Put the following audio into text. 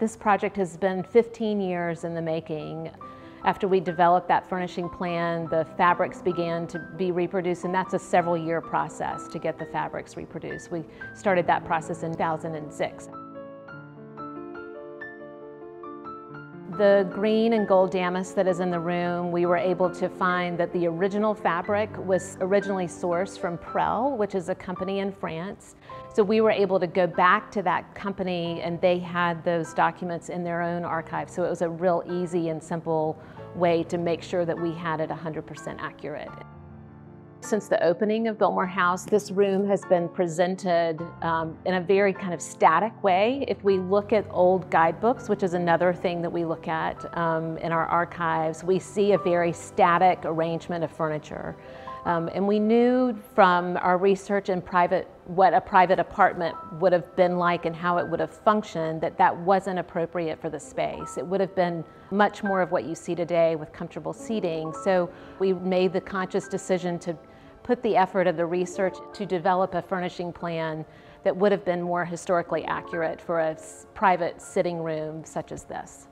This project has been 15 years in the making. After we developed that furnishing plan, the fabrics began to be reproduced, and that's a several-year process to get the fabrics reproduced. We started that process in 2006. The green and gold damask that is in the room, we were able to find that the original fabric was originally sourced from Prel, which is a company in France. So we were able to go back to that company, and they had those documents in their own archive. So it was a real easy and simple way to make sure that we had it 100% accurate. Since the opening of Biltmore House, this room has been presented in a very kind of static way. If we look at old guidebooks, which is another thing that we look at in our archives, we see a very static arrangement of furniture. And we knew from our research in what a private apartment would have been like and how it would have functioned, that wasn't appropriate for the space. It would have been much more of what you see today with comfortable seating. So we made the conscious decision to put the effort of the research to develop a furnishing plan that would have been more historically accurate for a private sitting room such as this.